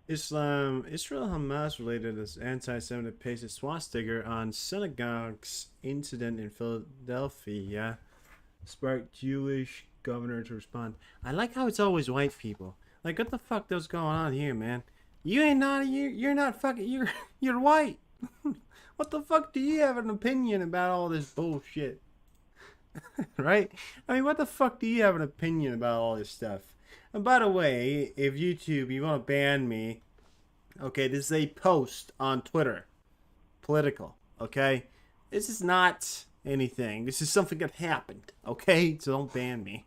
Israel Hamas related as anti-Semitic pasted swastika on synagogue's incident in Philadelphia sparked Jewish governor to respond. I like how it's always white people. Like, what the fuck does going on here, man? You ain't not you're not fucking you're white. What the fuck do you have an opinion about all this bullshit? Right? I mean, what the fuck do you have an opinion about all this stuff? And by the way, if YouTube you want to ban me, okay, this is a post on Twitter, political. Okay, this is not anything. This is something that happened. Okay, so don't ban me.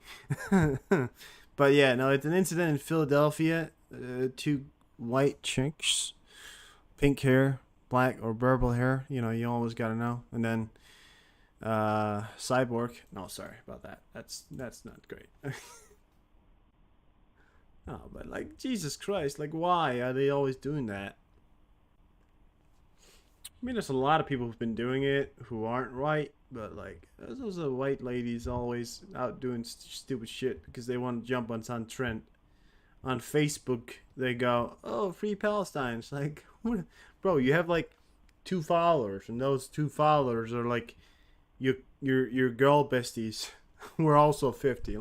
But yeah, no, it's an incident in Philadelphia. Two white chicks, pink hair, black or purple hair. You know, you always gotta know. And then Cyborg. No, sorry about that. That's not great. Oh, but like Jesus Christ, like why are they always doing that? I mean, there's a lot of people who've been doing it who aren't white, but like those are white ladies always out doing stupid shit because they want to jump on some trend. On Facebook, they go, "Oh, free Palestine." It's like, bro, you have like two followers, and those two followers are like your girl besties who are also 50.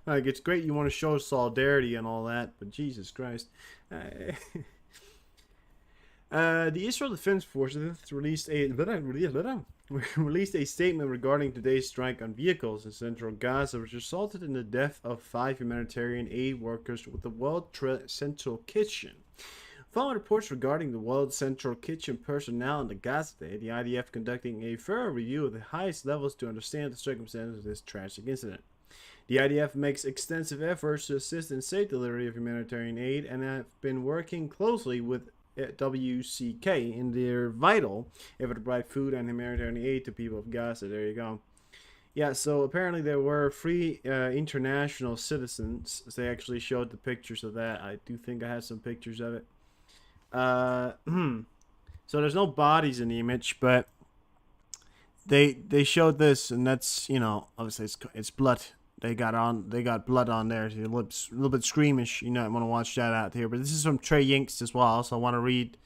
Like it's great you want to show solidarity and all that, but Jesus Christ. The Israel Defense Forces released a statement regarding today's strike on vehicles in central Gaza, which resulted in the death of 5 humanitarian aid workers with the World Central Kitchen. Following reports regarding the World Central Kitchen personnel in the Gaza Day, the IDF conducting a thorough review of the highest levels to understand the circumstances of this tragic incident. The IDF makes extensive efforts to assist in safe delivery of humanitarian aid and have been working closely with WCK in their vital effort to provide food and humanitarian aid to people of Gaza. There you go. Yeah, so apparently there were three international citizens. They actually showed the pictures of that. I do think I have some pictures of it. So there's no bodies in the image, but they showed this, and that's obviously it's blood. They got blood on there. So a little bit squeamish. You know, I want to watch that out here. But this is from Trey Yinks as well, so I want to read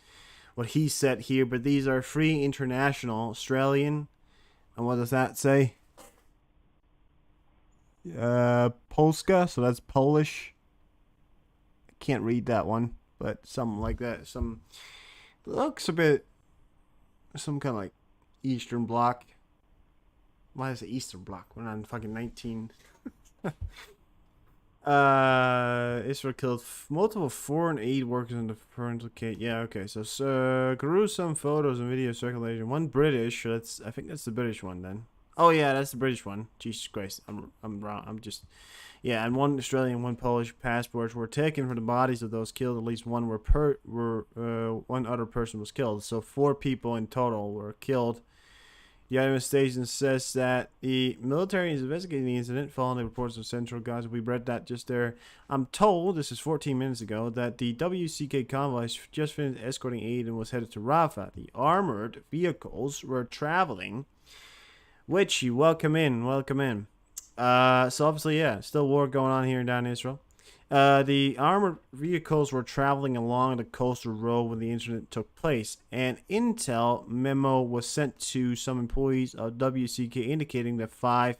what he said here. But these are free international Australian, and what does that say? Polska, so that's Polish. I can't read that one, but something like that. Some looks a bit some kind of like Eastern Bloc. Why is it Eastern Bloc? We're not in fucking 19. Israel killed multiple foreign aid workers in the parental case. Yeah, okay. So, gruesome photos and video circulation. One British. I think that's the British one then. Oh yeah, that's the British one. Jesus Christ, I'm wrong. I'm just yeah. And one Australian, one Polish passports were taken for the bodies of those killed. At least one one other person was killed. So 4 people in total were killed. The United States says that the military is investigating the incident following the reports of Central Gaza. We read that just there. I'm told, this is 14 minutes ago, that the WCK convoy just finished escorting aid and was headed to Rafah. The armored vehicles were traveling, which you welcome in. So obviously, yeah, still war going on here down in Israel. The armored vehicles were traveling along the coastal road when the incident took place. An intel memo was sent to some employees of WCK indicating that 5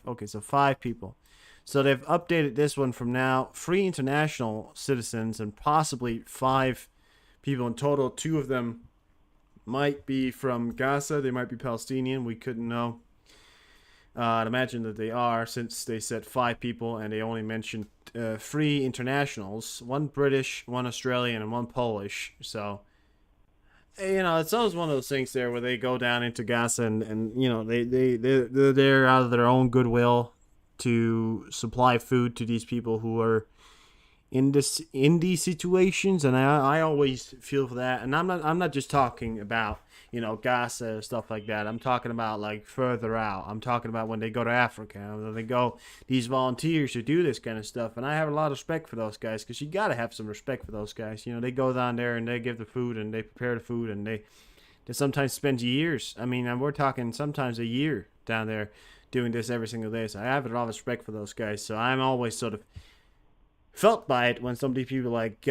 people. So they've updated this one from now 3 international citizens and possibly 5 people in total. 2 of them might be from Gaza. They might be Palestinian. We couldn't know. I'd imagine that they are, since they said 5 people and they only mentioned 3 internationals, 1 British, 1 Australian, and 1 Polish. So, it's always one of those things there where they go down into Gaza and they're there out of their own goodwill to supply food to these people who are in these situations, and I always feel for that. And I'm not just talking about Gaza, stuff like that. I'm talking about like further out. I'm talking about when they go to Africa, when they go, these volunteers who do this kind of stuff. And I have a lot of respect for those guys, because you got to have some respect for those guys. They go down there and they give the food and they prepare the food, and they sometimes spend years. I mean, we're talking sometimes a year down there doing this every single day. So I have a lot of respect for those guys. So I'm always sort of felt by it when some of these people like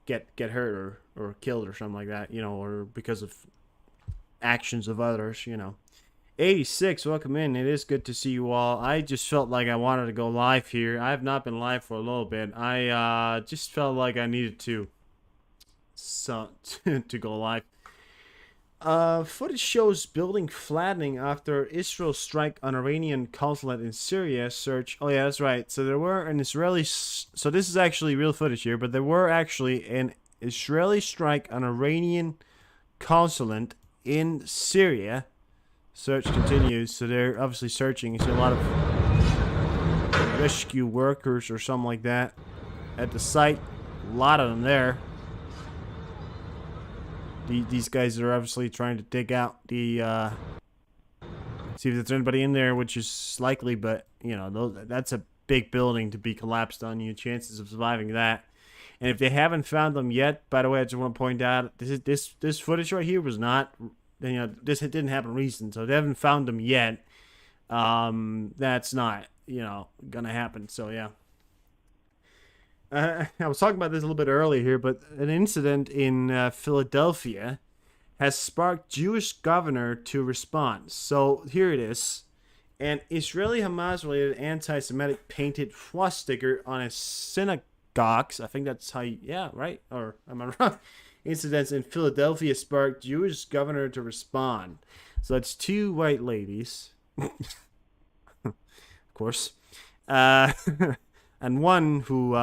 get hurt or killed or something like that, or because of actions of others, 86, welcome in. It is good to see you all. I just felt like I wanted to go live here. I have not been live for a little bit. I just felt like I needed to to go live. Footage shows building flattening after Israel strike on Iranian consulate in Syria. Search. Oh yeah, that's right. So there were an Israeli. So this is actually real footage here, but there were actually an Israeli strike on Iranian consulate in Syria. Search continues. So they're obviously searching. You see a lot of rescue workers or something like that at the site. A lot of them there. These guys are obviously trying to dig out the, see if there's anybody in there, which is likely, but, that's a big building to be collapsed on you. Chances of surviving that. And if they haven't found them yet, by the way, I just want to point out, this footage right here was not, this didn't happen recent, so if they haven't found them yet, that's not, gonna happen, so yeah. I was talking about this a little bit earlier here, but an incident in Philadelphia has sparked Jewish governor to respond. So here it is. An Israeli Hamas-related anti-Semitic painted swastika on a synagogue. I think that's how you... Yeah, right? Or am I wrong? Incidents in Philadelphia sparked Jewish governor to respond. So it's two white ladies. Of course. And one who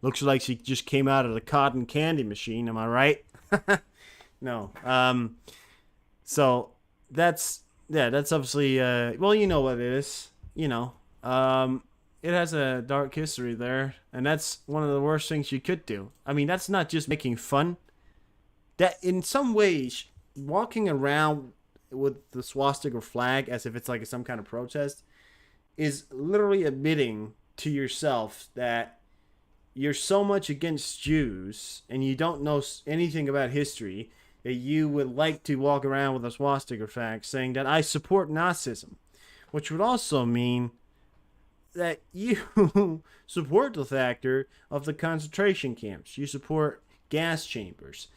looks like she just came out of the cotton candy machine. Am I right? No. So that's obviously well, you know what it is. It has a dark history there, and that's one of the worst things you could do. I mean, that's not just making fun. That in some ways, walking around with the swastika flag as if it's like some kind of protest is literally admitting to yourself that you're so much against Jews and you don't know anything about history that you would like to walk around with a swastika flag saying that I support Nazism, which would also mean that you support the factor of the concentration camps. You support gas chambers.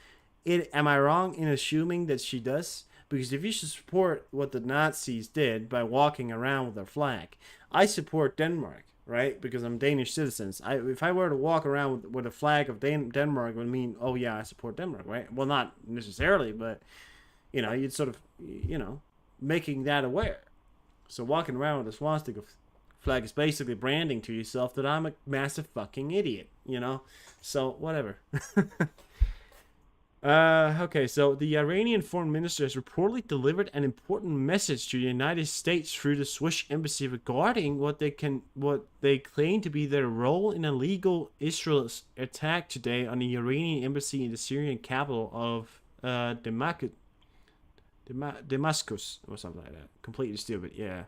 Am I wrong in assuming that she does? Because if you support what the Nazis did by walking around with their flag, I support Denmark, right? Because I'm Danish citizens. If I were to walk around with a flag of Denmark, it would mean, oh yeah, I support Denmark, right? Well, not necessarily, but, you'd sort of, making that aware. So walking around with a swastika flag is basically branding to yourself that I'm a massive fucking idiot, So, whatever. Okay, so the Iranian foreign minister has reportedly delivered an important message to the United States through the Swiss embassy regarding what they claim to be their role in a illegal Israel's attack today on the Iranian embassy in the Syrian capital of Damascus or something like that. Completely stupid, yeah.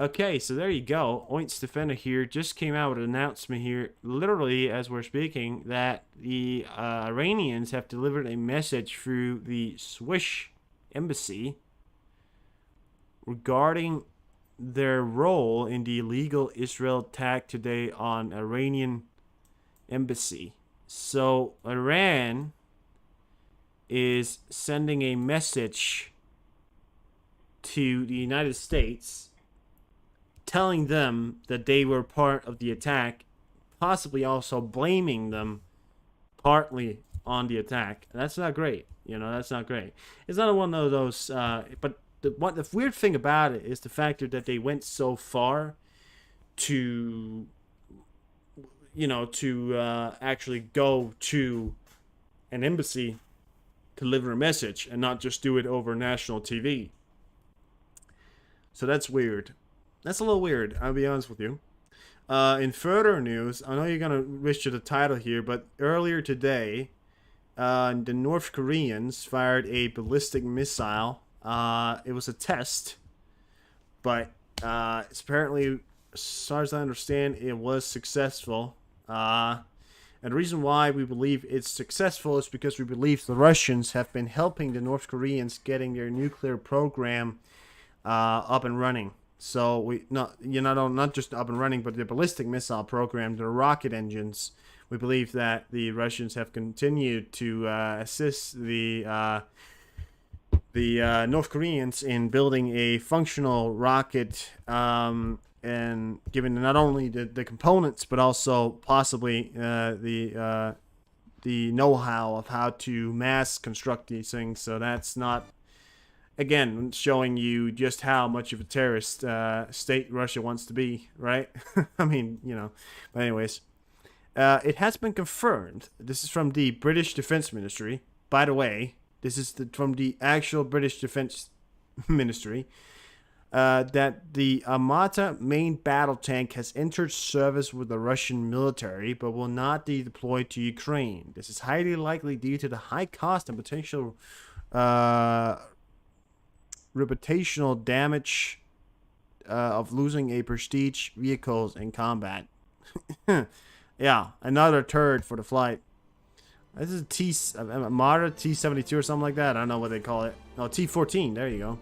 Okay, so there you go. Oints Defender here just came out with an announcement here, literally as we're speaking, that the Iranians have delivered a message through the Swiss embassy regarding their role in the illegal Israel attack today on Iranian embassy. So Iran is sending a message to the United States telling them that they were part of the attack, possibly also blaming them partly on the attack. That's not great. That's not great. It's not one of those, but the weird thing about it is the factor that they went so far to, actually go to an embassy to deliver a message and not just do it over national TV. So that's weird. That's a little weird, I'll be honest with you. In further news, I know you're going to wish to the title here, but earlier today, the North Koreans fired a ballistic missile. It was a test, but it's apparently, as far as I understand, it was successful. And the reason why we believe it's successful is because we believe the Russians have been helping the North Koreans getting their nuclear program up and running. So not just up and running, but the ballistic missile program, the rocket engines, We believe that the Russians have continued to assist the North Koreans in building a functional rocket, and giving not only the components but also possibly the know-how of how to mass construct these things. So that's not, again, showing you just how much of a terrorist state Russia wants to be, right? I mean, you know. But anyways, it has been confirmed. This is from the British Defense Ministry. By the way, this is from the actual British Defense Ministry. That the Armata main battle tank has entered service with the Russian military, but will not be deployed to Ukraine. This is highly likely due to the high cost and potential reputational damage of losing a prestige vehicles in combat. Yeah, another turd for the flight. This is a Marder T-72 or something like that. I don't know what they call it. No, T-14. There you go.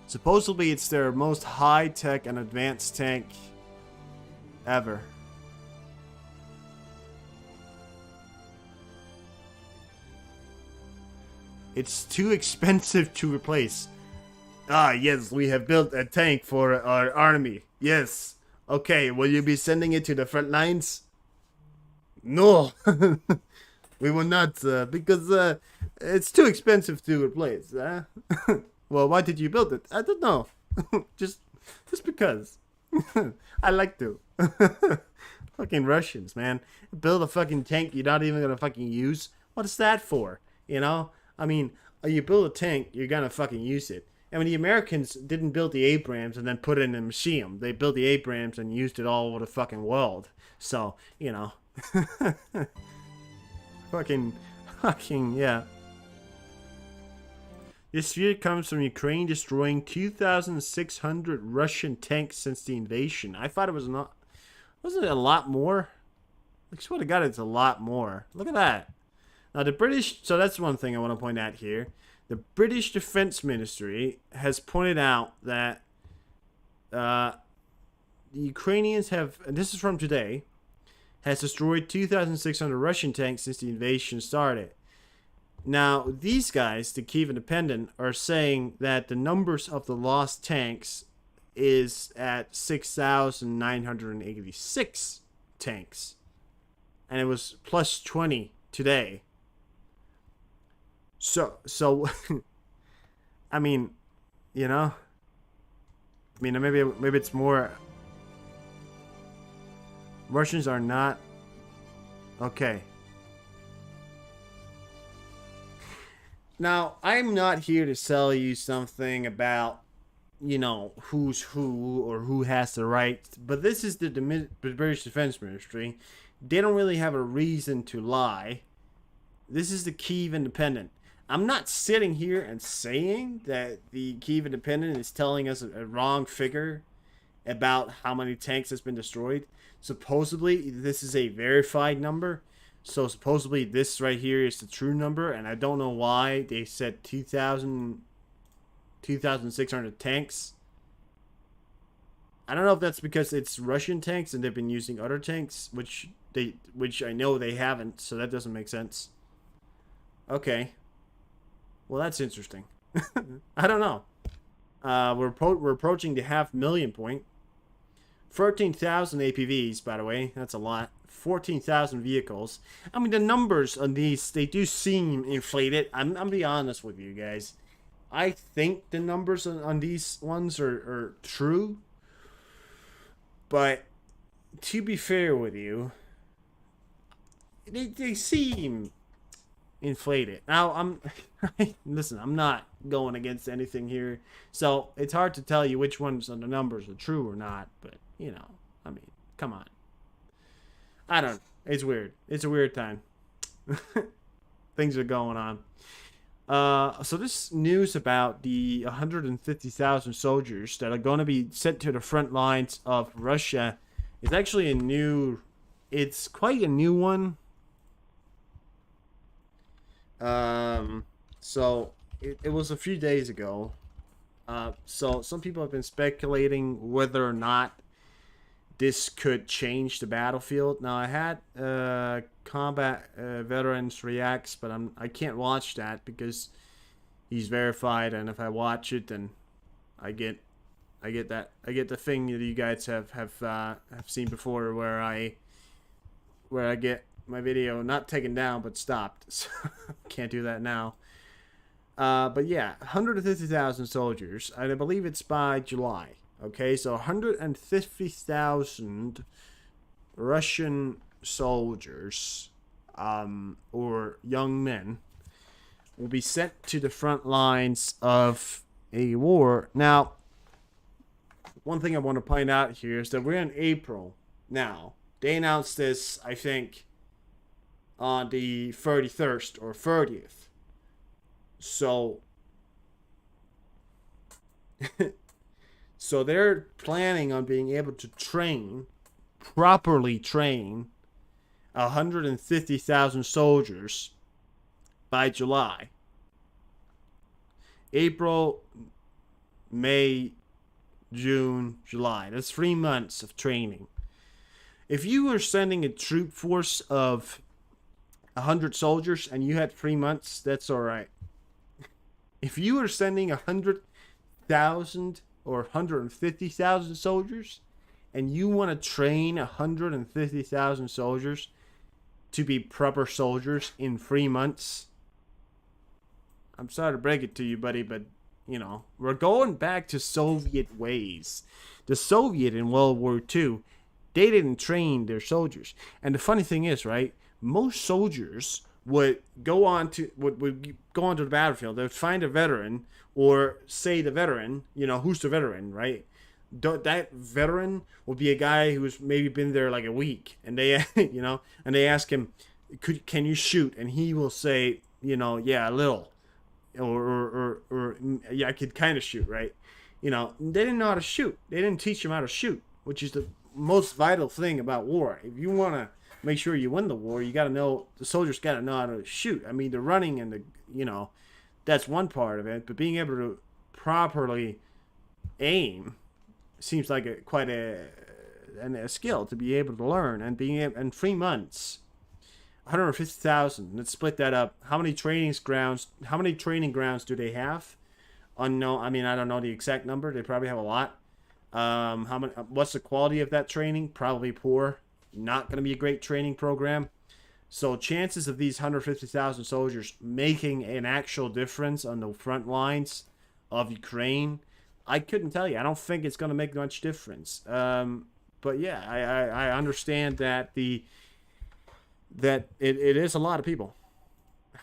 Supposedly, it's their most high-tech and advanced tank ever. It's too expensive to replace. Ah, yes, we have built a tank for our army. Yes. Okay, will you be sending it to the front lines? No. We will not, because it's too expensive to replace. Well, why did you build it? I don't know. just because. I like to. Fucking Russians, man. Build a fucking tank you're not even gonna fucking use. What is that for? You know? I mean, you build a tank, you're gonna fucking use it. I mean, the Americans didn't build the Abrams and then put it in a museum. They built the Abrams and used it all over the fucking world. So, you know. fucking, yeah. This fear comes from Ukraine destroying 2,600 Russian tanks since the invasion. I thought it was not. Wasn't it a lot more? I swear to God, it's a lot more. Look at that. Now, the British. So that's one thing I want to point out here. The British Defense Ministry has pointed out that the Ukrainians have. And this is from today. Has destroyed 2,600 Russian tanks since the invasion started. Now, these guys, the Kyiv Independent, are saying that the numbers of the lost tanks is at 6,986 tanks. And it was plus 20 today. So I mean, you know, I mean, maybe it's more. Russians are not okay. Now, I'm not here to sell you something about, you know, who's who or who has the right, but this is the British Defense Ministry. They don't really have a reason to lie. This is the Kyiv Independent. I'm not sitting here and saying that the Kyiv Independent is telling us a wrong figure about how many tanks has been destroyed. Supposedly, this is a verified number. So supposedly this right here is the true number, and I don't know why they said 2,600 tanks. I don't know if that's because it's Russian tanks and they've been using other tanks, which I know they haven't, so that doesn't make sense. Okay. Well, that's interesting. I don't know. We're approaching the 500,000 point. 13,000 APVs, by the way. That's a lot. 14,000 vehicles. I mean, the numbers on these, they do seem inflated. I'm gonna be honest with you guys. I think the numbers on these ones are true. But to be fair with you, they seem inflated. Now, listen, I'm not going against anything here. So it's hard to tell you which ones of the numbers are true or not. But, you know, I mean, come on. I don't know. It's weird. It's a weird time. Things are going on. So this news about the 150,000 soldiers that are going to be sent to the front lines of Russia is actually a new... It's quite a new one. So it was a few days ago. So some people have been speculating whether or not this could change the battlefield. Now I had combat veterans reacts, but I can't watch that because he's verified, and if I watch it, then I get the thing that you guys have seen before, where I get my video not taken down but stopped. So can't do that now. But yeah, 150,000 soldiers, and I believe it's by July. Okay, so 150,000 Russian soldiers, or young men, will be sent to the front lines of a war. Now, one thing I want to point out here is that we're in April now. They announced this, I think, on the 31st or 30th. So, so they're planning on being able to properly train 150,000 soldiers by July. April, May, June, July. That's 3 months of training. If you were sending a troop force of 100 soldiers and you had 3 months, that's all right. If you were sending 100,000 or 150,000 soldiers and you want to train 150,000 soldiers to be proper soldiers in 3 months, I'm sorry to break it to you, buddy, but you know, we're going back to Soviet ways. The Soviet in World War II, they didn't train their soldiers. And the funny thing is, right, most soldiers would go on to go onto the battlefield. They'd find a veteran, or say the veteran, you know, who's the veteran, right? That veteran will be a guy who's maybe been there like a week, and they, you know, and they ask him, can you shoot? And he will say, you know, yeah, a little. Or yeah, I could kind of shoot, right? You know, they didn't know how to shoot. They didn't teach him how to shoot, which is the most vital thing about war. If you want to make sure you win the war, you got to know, the soldiers got to know how to shoot. I mean, the running and the, you know, that's one part of it, but being able to properly aim seems like quite a skill to be able to learn. And being able, in 3 months, 150,000. Let's split that up. How many training grounds do they have? Unknown. I mean, I don't know the exact number. They probably have a lot. How many? What's the quality of that training? Probably poor. Not going to be a great training program. So chances of these 150,000 soldiers making an actual difference on the front lines of Ukraine, I couldn't tell you. I don't think it's going to make much difference. But yeah, I understand that it is a lot of people.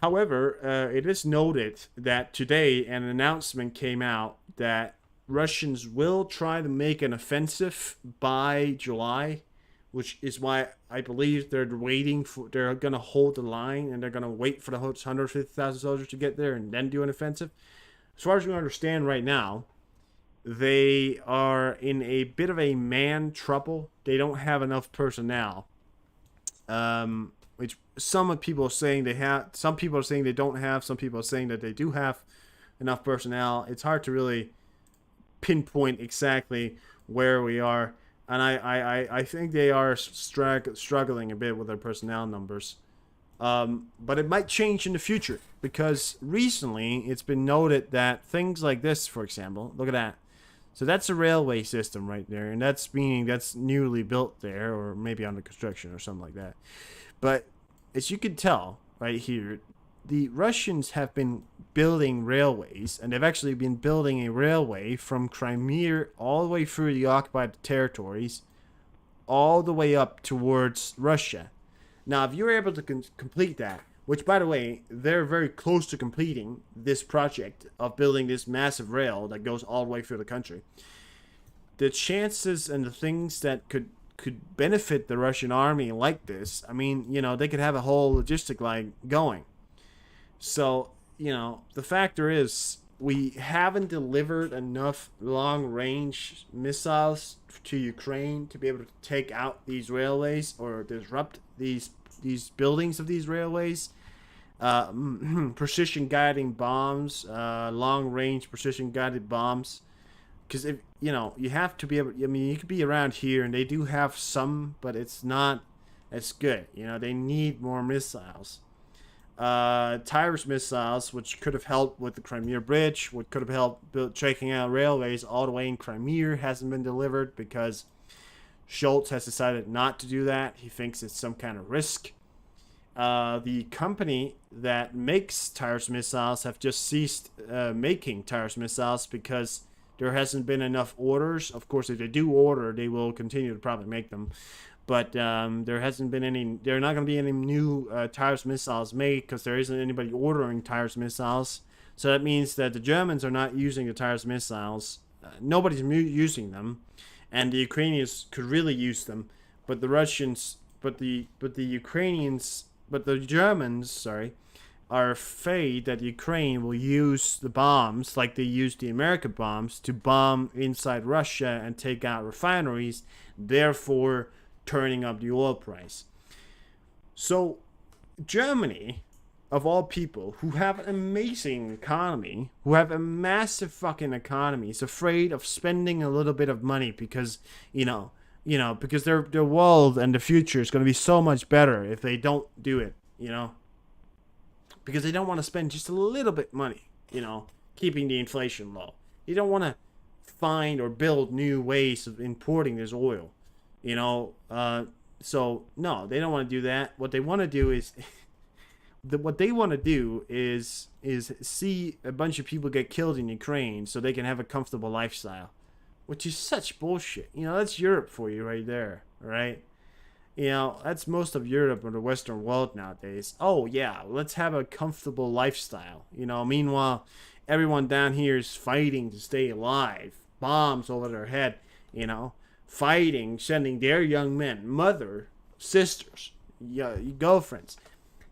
However, it is noted that today an announcement came out that Russians will try to make an offensive by July, which is why I believe they're going to hold the line, and they're going to wait for the 150,000 soldiers to get there and then do an offensive. As far as we understand right now, they are in a bit of a man trouble. They don't have enough personnel. Which some people are saying they have, some people are saying they don't have, some people are saying that they do have enough personnel. It's hard to really pinpoint exactly where we are, and I think they are struggling a bit with their personnel numbers. But it might change in the future, because recently it's been noted that things like this, for example, look at that. So that's a railway system right there, and that's meaning that's newly built there, or maybe under construction or something like that. But as you can tell right here, the Russians have been building railways, and they've actually been building a railway from Crimea all the way through the occupied territories, all the way up towards Russia. Now, if you're able to complete that, which, by the way, they're very close to completing this project of building this massive rail that goes all the way through the country, the chances and the things that could benefit the Russian army like this, I mean, you know, they could have a whole logistic line going. So, you know, the factor is we haven't delivered enough long-range missiles to Ukraine to be able to take out these railways or disrupt these buildings of these railways. Precision guiding bombs, long-range precision guided bombs because if you know, you have to be able. I mean, you could be around here, and they do have some, but it's not as good. You know, they need more missiles. Tires missiles, which could have helped with the Crimea Bridge, what could have helped build taking out railways all the way in Crimea, hasn't been delivered because Schultz has decided not to do that. He thinks it's some kind of risk. The company that makes Tires missiles have just ceased making Tires missiles because there hasn't been enough orders. Of course, if they do order, they will continue to probably make them. But there hasn't been any. There are not going to be any new Tires missiles made because there isn't anybody ordering Tires missiles. So that means that the Germans are not using the Tires missiles. Nobody's using them, and the Ukrainians could really use them. But the Russians, but the Ukrainians, but the Germans, sorry, are afraid that Ukraine will use the bombs like they used the American bombs to bomb inside Russia and take out refineries. Therefore, turning up the oil price. So Germany, of all people, who have an amazing economy, who have a massive fucking economy, is afraid of spending a little bit of money because because their world and the future is going to be so much better if they don't do it, because they don't want to spend just a little bit money, keeping the inflation low. You don't want to find or build new ways of importing this oil. So no, they don't want to do that. What they want to do is see a bunch of people get killed in Ukraine so they can have a comfortable lifestyle, which is such bullshit. That's Europe for you right there, right? That's most of Europe or the Western world nowadays. Oh yeah, let's have a comfortable lifestyle. Meanwhile, everyone down here is fighting to stay alive, bombs over their head, fighting, sending their young men, mother, sisters, girlfriends,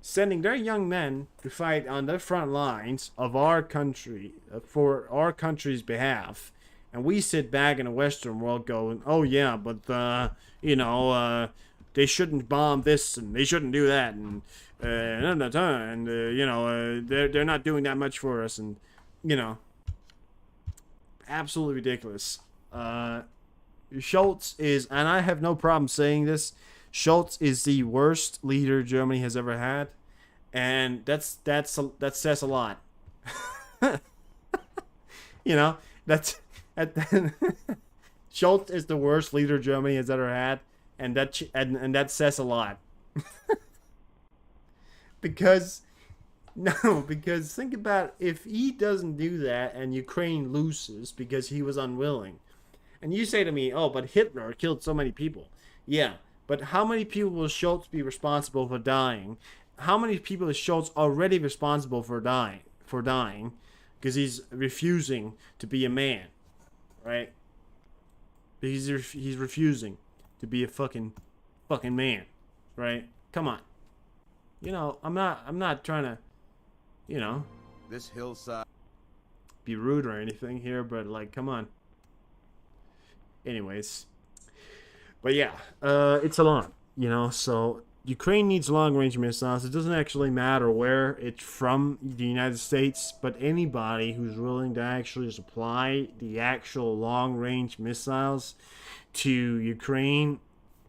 sending their young men to fight on the front lines of our country, for our country's behalf. And we sit back in the Western world going, oh yeah, but, they shouldn't bomb this and they shouldn't do that. And, they're not doing that much for us. And, absolutely ridiculous. Schultz is, and I have no problem saying this, Schultz is the worst leader Germany has ever had, and that says a lot. Schultz is the worst leader Germany has ever had, and that says a lot. because think about if he doesn't do that and Ukraine loses because he was unwilling. And you say to me, oh, but Hitler killed so many people. Yeah, but how many people will Schultz be responsible for dying? How many people is Schultz already responsible for dying? Because he's refusing to be a man, right? He's refusing to be a fucking man, right? Come on. I'm not trying to, this hillside be rude or anything here, but like, come on. Anyways, but yeah, it's a lot, so Ukraine needs long-range missiles. It doesn't actually matter where it's from the United States, but anybody who's willing to actually supply the actual long-range missiles to Ukraine,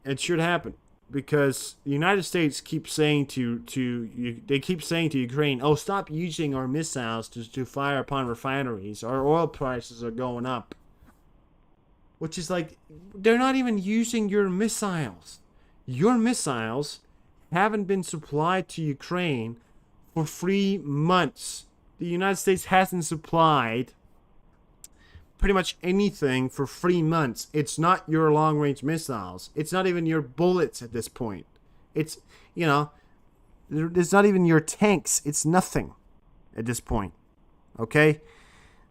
it should happen. Because the United States keeps saying to Ukraine, oh, stop using our missiles to fire upon refineries. Our oil prices are going up. Which is like, they're not even using your missiles. Your missiles haven't been supplied to Ukraine for 3 months. The United States hasn't supplied pretty much anything for 3 months. It's not your long-range missiles. It's not even your bullets at this point. It's, it's not even your tanks. It's nothing at this point. Okay?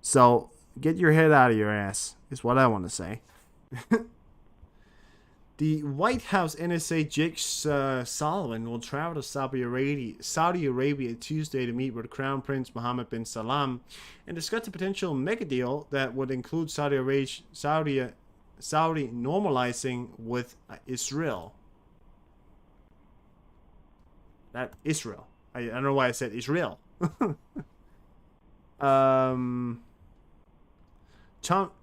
So, get your head out of your ass, is what I want to say. The White House NSA Jake Sullivan will travel to Saudi Arabia Tuesday to meet with Crown Prince Mohammed bin Salman and discuss a potential mega deal that would include Saudi normalizing with Israel. That Israel. I don't know why I said Israel.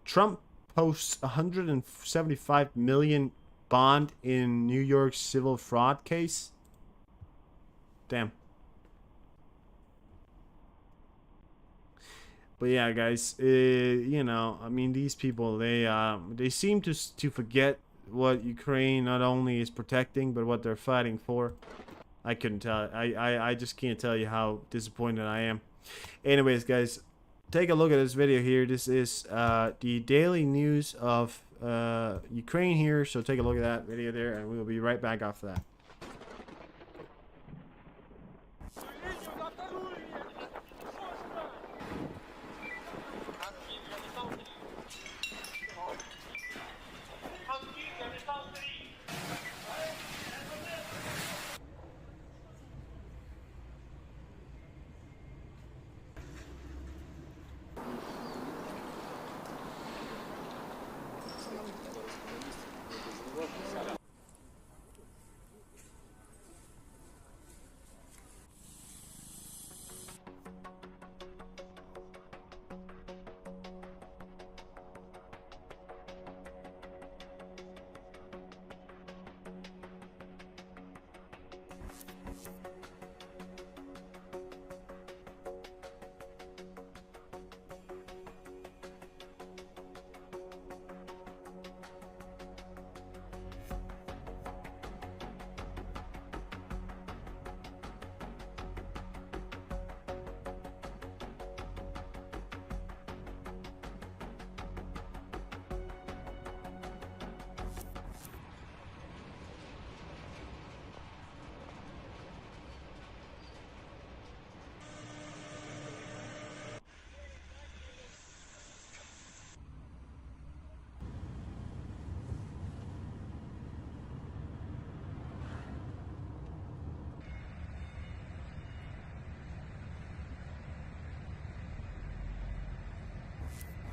Trump posts 175 million bond in New York civil fraud case. Damn. But yeah, guys, you know, I mean, these people, they seem to forget what Ukraine not only is protecting, but what they're fighting for. I couldn't tell. I just can't tell you how disappointed I am. Anyways, guys, take a look at this video here. This is the daily news of Ukraine here. So take a look at that video there, and we will be right back after that.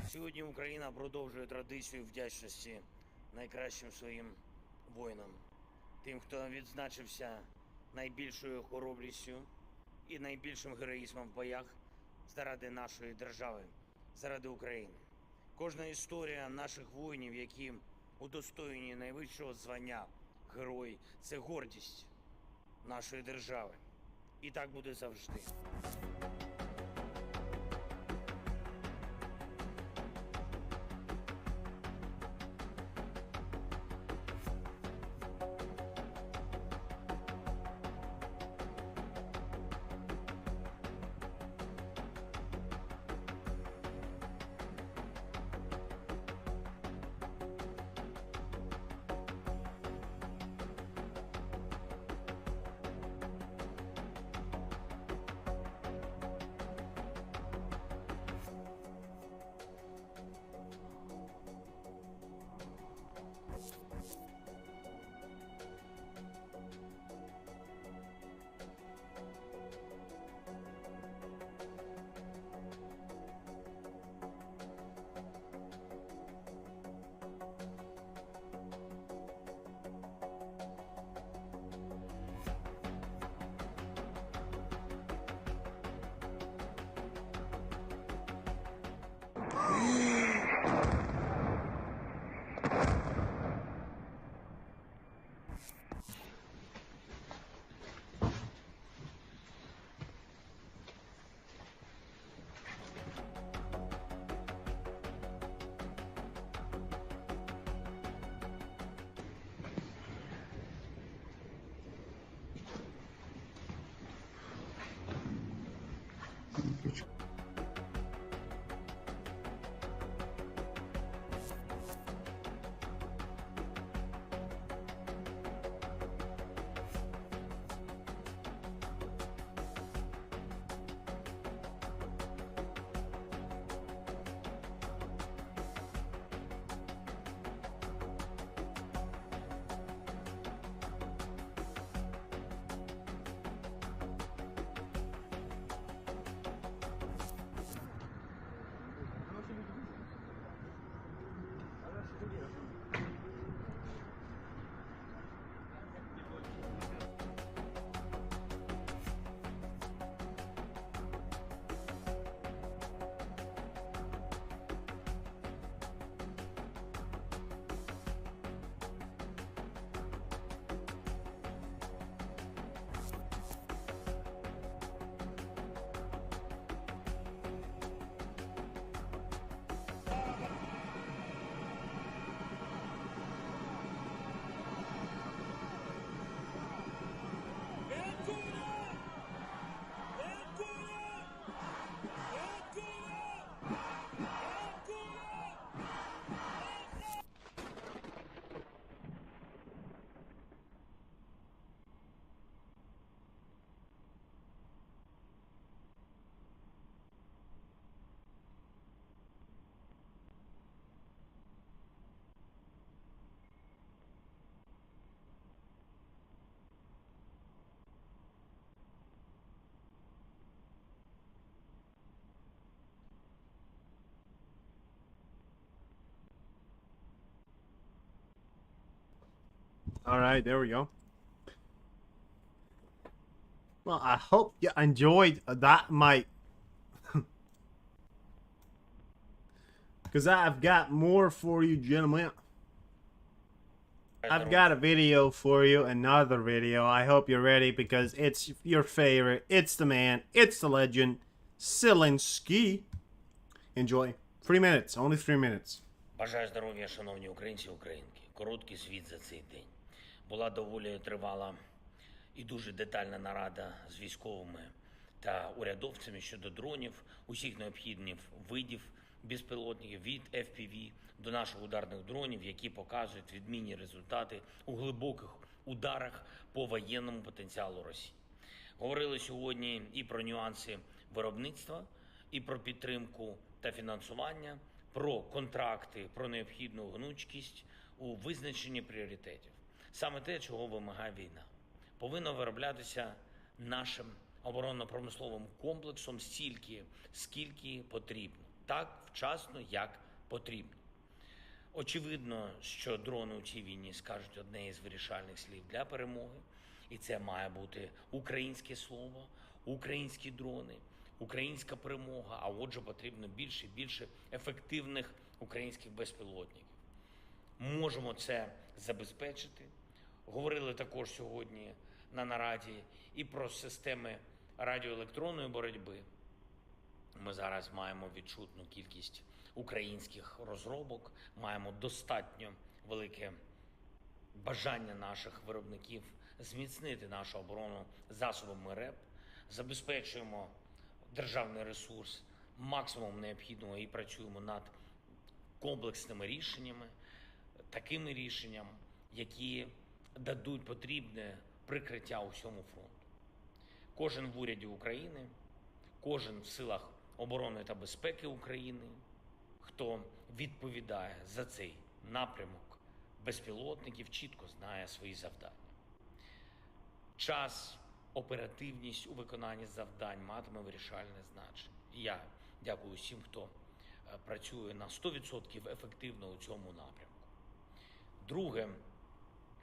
Сьогодні Україна продовжує традицію вдячності найкращим своїм воїнам, тим, хто відзначився найбільшою хоробрістю і найбільшим героїзмом в боях заради нашої держави, заради України. Кожна історія наших воїнів, які удостоєні найвищого звання герой, це гордість нашої держави. І так буде завжди. All right, there we go. Well, I hope you enjoyed that, mate. Because I've got more for you, gentlemen. I've got a video for you, another video. I hope you're ready because it's your favorite. It's the man. It's the legend. Zelensky. Enjoy. 3 minutes. Only 3 minutes. Бажаю здоров'я, шановні українці і українки. Короткий звіт за цей день. Була доволі тривала і дуже детальна нарада з військовими та урядовцями щодо дронів, усіх необхідних видів безпілотників від FPV до наших ударних дронів, які показують відмінні результати у глибоких ударах по воєнному потенціалу Росії. Говорили сьогодні і про нюанси виробництва, і про підтримку та фінансування, про контракти, про необхідну гнучкість у визначенні пріоритетів. Саме те, чого вимагає війна. Повинно вироблятися нашим оборонно-промисловим комплексом стільки, скільки потрібно. Так вчасно, як потрібно. Очевидно, що дрони у цій війні скажуть одне із вирішальних слів для перемоги. І це має бути українське слово, українські дрони, українська перемога, а отже потрібно більше і більше ефективних українських безпілотників. Можемо це забезпечити. Говорили також сьогодні на нараді і про системи радіоелектронної боротьби. Ми зараз маємо відчутну кількість українських розробок, маємо достатньо велике бажання наших виробників зміцнити нашу оборону засобами РЕП, забезпечуємо державний ресурс максимум необхідного і працюємо над комплексними рішеннями, такими рішеннями, які дадуть потрібне прикриття усьому фронту. Кожен в уряді України, кожен в силах оборони та безпеки України, хто відповідає за цей напрямок безпілотників, чітко знає свої завдання. Час, оперативність у виконанні завдань матиме вирішальне значення. І я дякую всім, хто працює на 100% ефективно у цьому напрямку. Друге,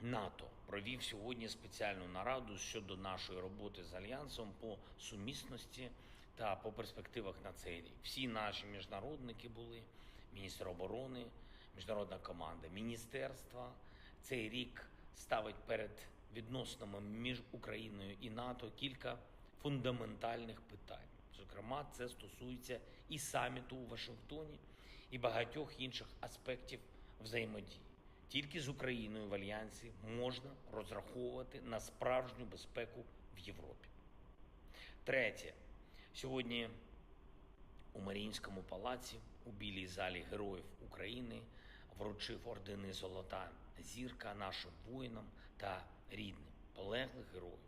НАТО провів сьогодні спеціальну нараду щодо нашої роботи з Альянсом по сумісності та по перспективах на цей рік. Всі наші міжнародники були, міністр оборони, міжнародна команда, міністерства. Цей рік ставить перед відносинами між Україною і НАТО кілька фундаментальних питань. Зокрема, це стосується і саміту у Вашингтоні, і багатьох інших аспектів взаємодії. Тільки з Україною в Альянсі можна розраховувати на справжню безпеку в Європі. Третє. Сьогодні у Маріїнському палаці у Білій залі Героїв України вручив ордени «Золота зірка» нашим воїнам та рідним полеглих героїв.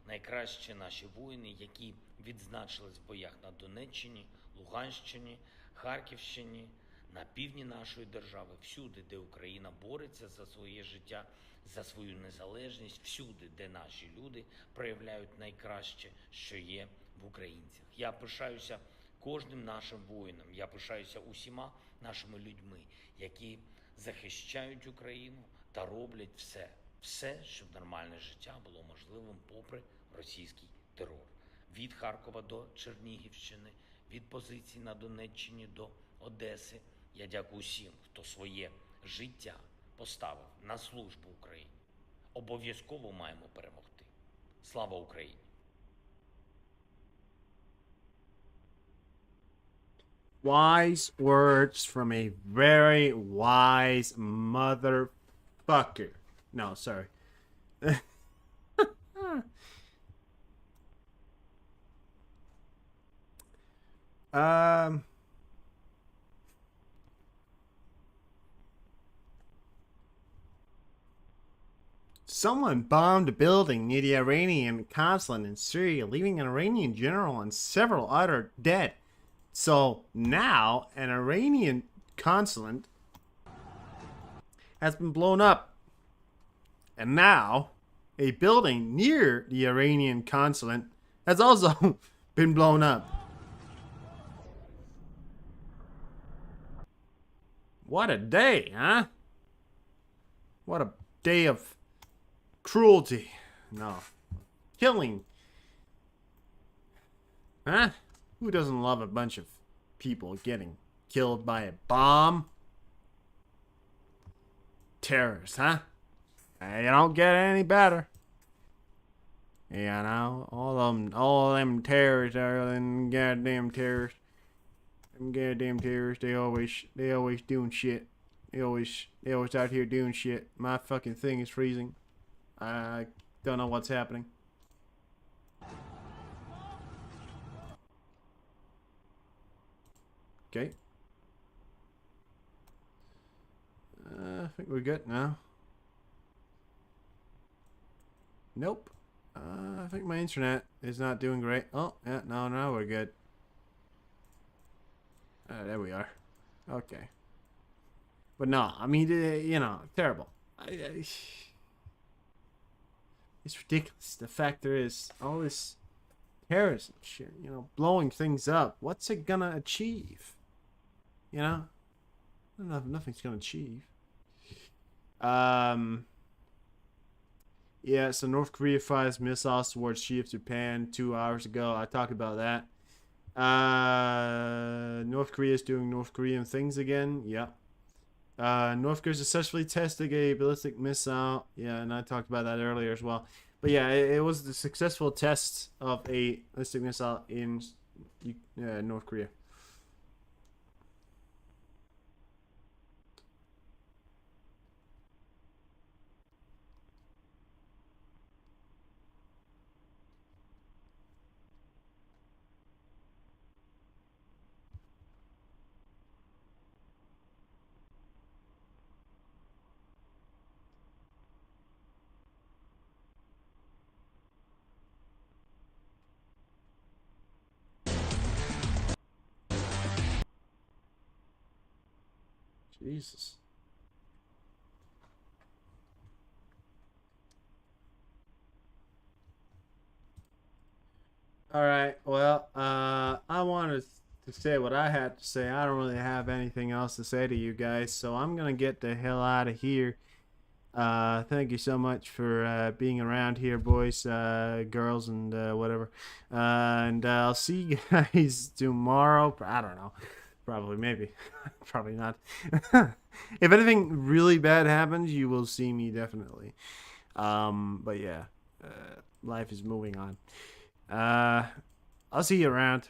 Найкращі наші воїни, які відзначились в боях на Донеччині, Луганщині, Харківщині, на півдні нашої держави, всюди, де Україна бореться за своє життя, за свою незалежність, всюди, де наші люди проявляють найкраще, що є в українцях. Я пишаюся кожним нашим воїном, я пишаюся усіма нашими людьми, які захищають Україну та роблять все, щоб нормальне життя було можливим попри російський терор. Від Харкова до Чернігівщини, від позицій на Донеччині до Одеси. Я дякую всім, хто своє життя поставив на службу Україні. Обов'язково маємо перемогти. Слава Україні! Wise words from a very wise motherfucker. No, sorry. Someone bombed a building near the Iranian consulate in Syria, leaving an Iranian general and several other dead. So now an Iranian consulate has been blown up. And now a building near the Iranian consulate has also been blown up. What a day, huh? What a day of cruelty. No. Killing. Huh? Who doesn't love a bunch of people getting killed by a bomb? Terrorists, huh? You don't get any better. Yeah, now all them terrorists are them goddamn terrorists. Them goddamn terrorists, they always doing shit. They always out here doing shit. My fucking thing is freezing. I don't know what's happening. Okay. I think we're good now. Nope. I think my internet is not doing great. Oh, yeah, no, now we're good. There we are. Okay. But no, I mean, you know, terrible. It's ridiculous. The factor is all this terrorism shit, you know, blowing things up. What's it gonna achieve? You know? Nothing's gonna achieve. Yeah, so North Korea fires missiles towards Sea of Japan 2 hours ago. I talked about that. North Korea is doing North Korean things again. Yeah. North Korea successfully testing a ballistic missile. Yeah, and I talked about that earlier as well. But yeah, it was the successful test of a ballistic missile in North Korea. Jesus. All right. Well, I wanted to say what I had to say. I don't really have anything else to say to you guys, so I'm gonna get the hell out of here. Thank you so much for being around here, boys, girls, and whatever. And I'll see you guys tomorrow. I don't know. Probably, maybe. Probably not. If anything really bad happens, you will see me definitely. But yeah, life is moving on. I'll see you around.